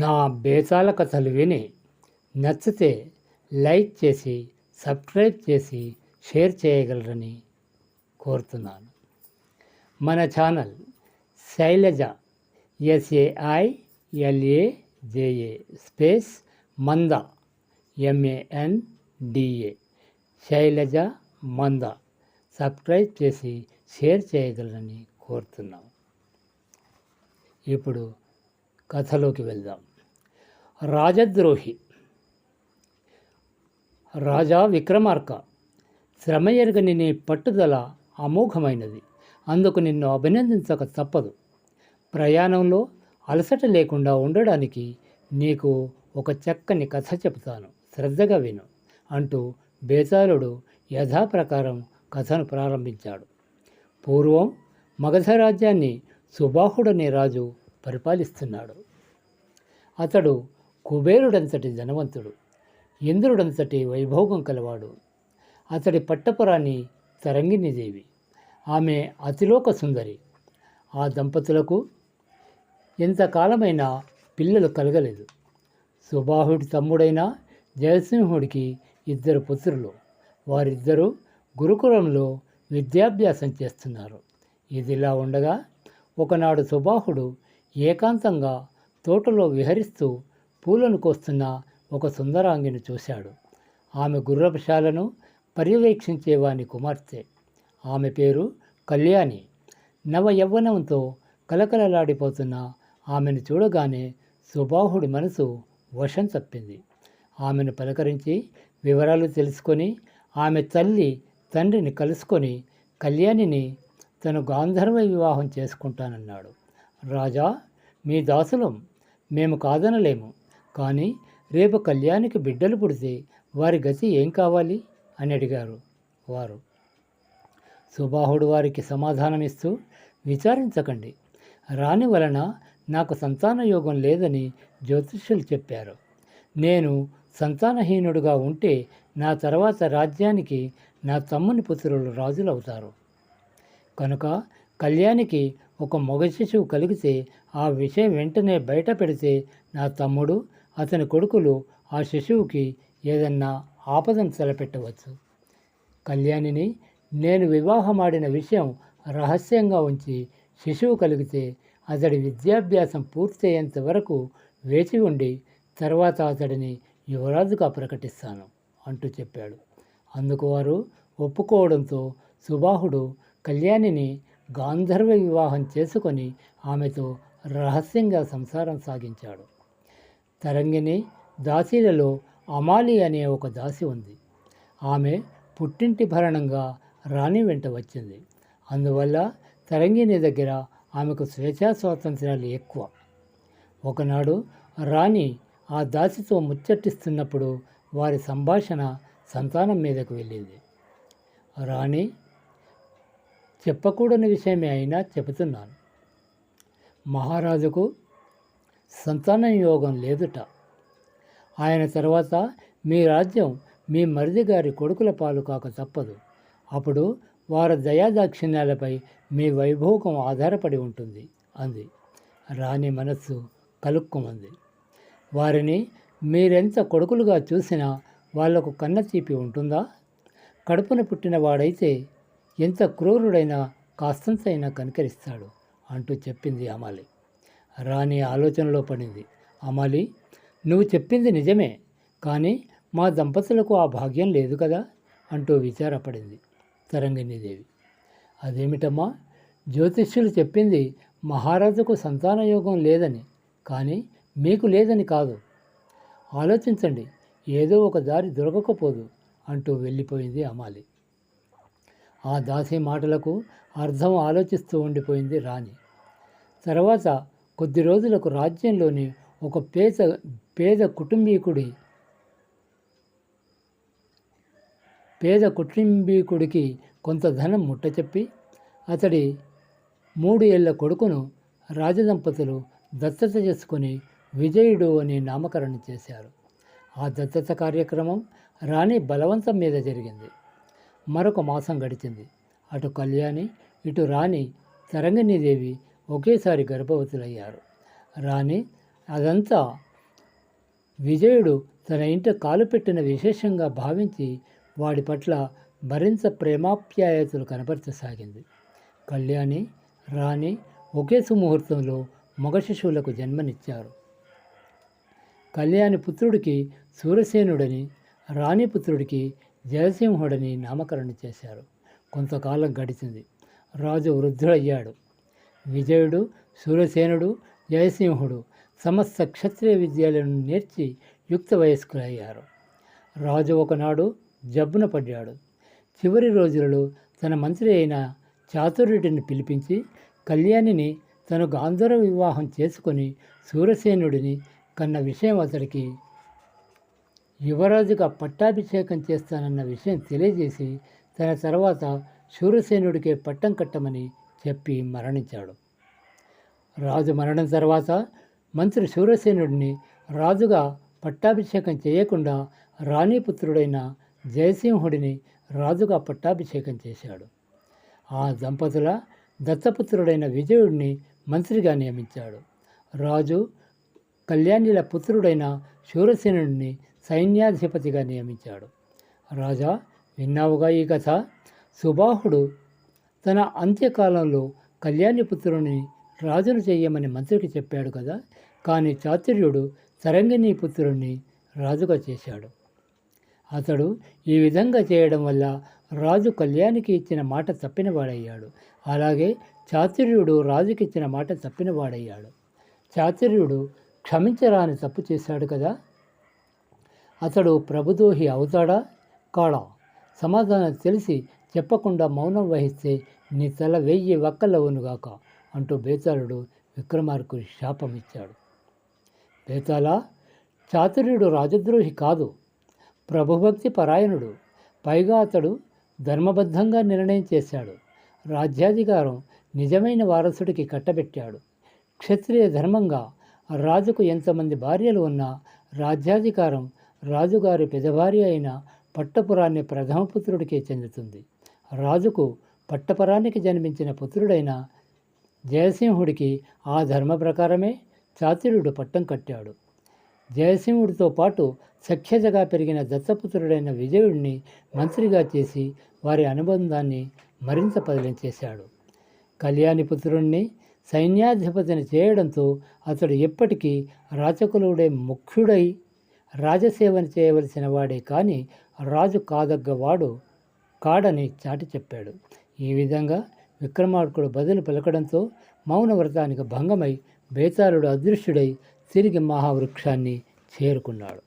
నా బేతాళ కథలు విని నచ్చితే లైక్ చేసి సబ్స్క్రైబ్ చేసి షేర్ చేయగలరని కోరుతున్నాను. మన ఛానల్ శైలజ SAILAJA స్పేస్ మంద MANDA శైలజ మంద సబ్స్క్రైబ్ చేసి షేర్ చేయగలరని కోరుతున్నాం. ఇప్పుడు కథలోకి వెళ్దాం. రాజద్రోహి. రాజా విక్రమార్క, శ్రమ ఎరగని నీ పట్టుదల అమోఘమైనది. అందుకు నిన్ను అభినందించక తప్పదు. ప్రయాణంలో అలసట లేకుండా ఉండడానికి నీకు ఒక చక్కని కథ చెబుతాను, శ్రద్ధగా విను అంటూ బేతాళుడు యథాప్రకారం కథను ప్రారంభించాడు. పూర్వం మగధ రాజ్యాన్ని సుబాహుడనే రాజు పరిపాలిస్తున్నాడు. అతడు కుబేరుడంతటి ధనవంతుడు, ఇంద్రుడంతటి వైభోగం కలవాడు. అతడి పట్టపురాణి తరంగిణీదేవి. ఆమె అతిలోక సుందరి. ఆ దంపతులకు ఎంతకాలమైనా పిల్లలు కలగలేదు. సుబాహుడి తమ్ముడైన జయసింహుడికి 2 పుత్రులు. వారిద్దరూ గురుకులంలో విద్యాభ్యాసం చేస్తున్నారు. ఇదిలా ఉండగా ఒకనాడు సుబాహుడు ఏకాంతంగా తోటలో విహరిస్తూ పూలను కోస్తున్న ఒక సుందరాంగిని చూశాడు. ఆమె గుర్రపుశాలను పర్యవేక్షించేవాని కుమార్తె. ఆమె పేరు కళ్యాణి. నవ యవ్వనంతో కలకలలాడిపోతున్న ఆమెను చూడగానే సుబాహుడి మనసు వశం తప్పింది. ఆమెను పలకరించి వివరాలు తెలుసుకొని ఆమె తల్లి తండ్రిని కలుసుకొని కళ్యాణిని తను గాంధర్వ వివాహం చేసుకుంటానన్నాడు. రాజా, మీ దాసులం, మేము కాదనలేము. కానీ రేపు కళ్యాణికి బిడ్డలు పుడితే వారి గతి ఏం కావాలి అని అడిగారు వారు. సుబాహుడు వారికి సమాధానమిస్తూ, విచారించకండి. రాణి వలన నాకు సంతాన యోగం లేదని జ్యోతిష్యులు చెప్పారు. నేను సంతానహీనుడుగా ఉంటే నా తర్వాత రాజ్యానికి నా తమ్ముని పుత్రులు రాజులవుతారు. కనుక కళ్యాణికి ఒక మగ శిశువు కలిగితే ఆ విషయం వెంటనే బయట పెడితే నా తమ్ముడు, అతని కొడుకులు ఆ శిశువుకి ఏదన్నా ఆపదను తలపెట్టవచ్చు. కళ్యాణిని నేను వివాహమాడిన విషయం రహస్యంగా ఉంచి శిశువు కలిగితే అతడి విద్యాభ్యాసం పూర్తయ్యేంత వరకు వేచి ఉండి తర్వాత అతడిని యువరాజుగా ప్రకటిస్తాను అంటూ చెప్పాడు. అందుకు వారు ఒప్పుకోవడంతో సుబాహుడు కళ్యాణిని గాంధర్వ వివాహం చేసుకొని ఆమెతో రహస్యంగా సంసారం సాగించాడు. తరంగిణి దాసీలలో అమాలి అనే ఒక దాసి ఉంది. ఆమె పుట్టింటి భరణంగా రాణి వెంట వచ్చింది. అందువల్ల తరంగిణి దగ్గర ఆమెకు స్వేచ్ఛా స్వాతంత్ర్యాలు ఎక్కువ. ఒకనాడు రాణి ఆ దాసితో ముచ్చటిస్తున్నప్పుడు వారి సంభాషణ సంతానం మీదకు వెళ్ళింది. రాణి, చెప్పకూడని విషయమే అయినా చెబుతున్నాను. మహారాజుకు సంతానం యోగం లేదుట. ఆయన తర్వాత మీ రాజ్యం మీ మరిది గారి కొడుకుల పాలు కాక తప్పదు. అప్పుడు వారి దయాదాక్షిణ్యాలపై మీ వైభోగం ఆధారపడి ఉంటుంది అంది. రాణి మనస్సు కలుక్కుమంది. వారిని మీరెంత కొడుకులుగా చూసినా వాళ్లకు కన్న తీపి ఉంటుందా? కడుపున పుట్టిన వాడైతే ఎంత క్రూరుడైనా కాస్తంతైనా కనికరిస్తాడు అంటూ చెప్పింది అమాలి. రాణి ఆలోచనలో పడింది. అమాలి, నువ్వు చెప్పింది నిజమే, కానీ మా దంపతులకు ఆ భాగ్యం లేదు కదా అంటూ విచారపడింది తరంగిణీదేవి. అదేమిటమ్మా, జ్యోతిష్యులు చెప్పింది మహారాజుకు సంతానయోగం లేదని, కానీ మీకు లేదని కాదు. ఆలోచించండి, ఏదో ఒక దారి దొరకకపోదు అంటూ వెళ్ళిపోయింది అమాలి. ఆ దాసి మాటలకు అర్థం ఆలోచిస్తూ ఉండిపోయింది రాణి. తర్వాత కొద్ది రోజులకు రాజ్యంలోని ఒక పేద కుటుంబీకుడికి కొంత ధనం ముట్టచెప్పి అతడి 3 ఏళ్ల కొడుకును రాజదంపతులు దత్తత చేసుకొని విజయుడు అని నామకరణం చేశారు. ఆ దత్తత కార్యక్రమం రాణి బలవంతం మీద జరిగింది. మరొక మాసం గడిచింది. అటు కళ్యాణి, ఇటు రాణి తరంగిణీదేవి ఒకేసారి గర్భవతులయ్యారు. రాణి అదంతా విజయుడు తన ఇంట కాలు పెట్టిన విశేషంగా భావించి వాడి పట్ల మరింత ప్రేమాప్యాయతలు కనపరచసాగింది. కళ్యాణి, రాణి ఒకే సుముహూర్తంలో మగ శిశువులకు జన్మనిచ్చారు. కళ్యాణి పుత్రుడికి సూరసేనుడని, రాణి పుత్రుడికి జయసింహుడని నామకరణం చేశారు. కొంతకాలం గడిచింది. రాజు వృద్ధుడయ్యాడు. విజయుడు, సూరసేనుడు, జయసింహుడు సమస్త క్షత్రియ విద్యలను నేర్చి యుక్త వయస్కులయ్యారు. రాజు ఒకనాడు జబ్బున పడ్డాడు. చివరి రోజులలో తన మంత్రి అయిన చాతుర్యుడిని పిలిపించి కళ్యాణిని తను గాంధర్వ వివాహం చేసుకొని సూరసేనుడిని కన్న విషయం అతడికి యువరాజుగా పట్టాభిషేకం చేస్తానన్న విషయం తెలియజేసి తన తర్వాత శూరసేనుడికే పట్టం కట్టమని చెప్పి మరణించాడు. రాజు మరణం తర్వాత మంత్రి శూరసేనుడిని రాజుగా పట్టాభిషేకం చేయకుండా రాణిపుత్రుడైన జయసింహుడిని రాజుగా పట్టాభిషేకం చేశాడు. ఆ దంపతుల దత్తపుత్రుడైన విజయుడిని మంత్రిగా నియమించాడు. రాజు కళ్యాణిల పుత్రుడైన శూరసేనుడిని సైన్యాధిపతిగా నియమించాడు. రాజా, విన్నావుగా ఈ కథ. సుబాహుడు తన అంత్యకాలంలో కళ్యాణిపుత్రుని రాజును చెయ్యమని మంత్రికి చెప్పాడు కదా. కానీ చాతుర్యుడు తరంగిణీ పుత్రుణ్ణి రాజుగా చేశాడు. అతడు ఈ విధంగా చేయడం వల్ల రాజు కళ్యాణికి ఇచ్చిన మాట తప్పినవాడయ్యాడు. అలాగే చాతుర్యుడు రాజుకి ఇచ్చిన మాట తప్పినవాడయ్యాడు. చాతుర్యుడు క్షమించరాని తప్పు చేశాడు కదా. అతడు ప్రభుద్రోహి అవుతాడా కాడా? సమాధానం తెలిసి చెప్పకుండా మౌనం వహిస్తే నీ తల 1000 వక్కలవునుగాక అంటూ బేతాళుడు విక్రమార్కుడి శాపం ఇచ్చాడు. బేతాళా, చాతుర్యుడు రాజద్రోహి కాదు, ప్రభుభక్తి పరాయణుడు. పైగా అతడు ధర్మబద్ధంగా నిర్ణయం చేశాడు. రాజ్యాధికారం నిజమైన వారసుడికి కట్టబెట్టాడు. క్షత్రియ ధర్మంగా రాజుకు ఎంతమంది భార్యలు ఉన్నా రాజ్యాధికారం రాజుగారి పెదభార్య అయిన పట్టపురాన్ని ప్రథమపుత్రుడికే చెందుతుంది. రాజుకు పట్టపురానికి జన్మించిన పుత్రుడైన జయసింహుడికి ఆ ధర్మ ప్రకారమే చాతుర్యుడు పట్టం కట్టాడు. జయసింహుడితో పాటు సఖ్యతగా పెరిగిన దత్తపుత్రుడైన విజయుడిని మంత్రిగా చేసి వారి అనుబంధాన్ని మరింత పదిలించేశాడు. కళ్యాణి పుత్రుణ్ణి సైన్యాధిపతిని చేయడంతో అతడు ఎప్పటికీ రాచకులుడే ముఖ్యుడై రాజసేవను చేయవలసిన వాడే కానీ రాజు కాదగ్గవాడు కాడని చాటి చెప్పాడు. ఈ విధంగా విక్రమార్కుడు బదులు పలకడంతో మౌనవ్రతానికి భంగమై బేతాళుడు అదృశ్యుడై తిరిగి మహావృక్షాన్ని చేరుకున్నాడు.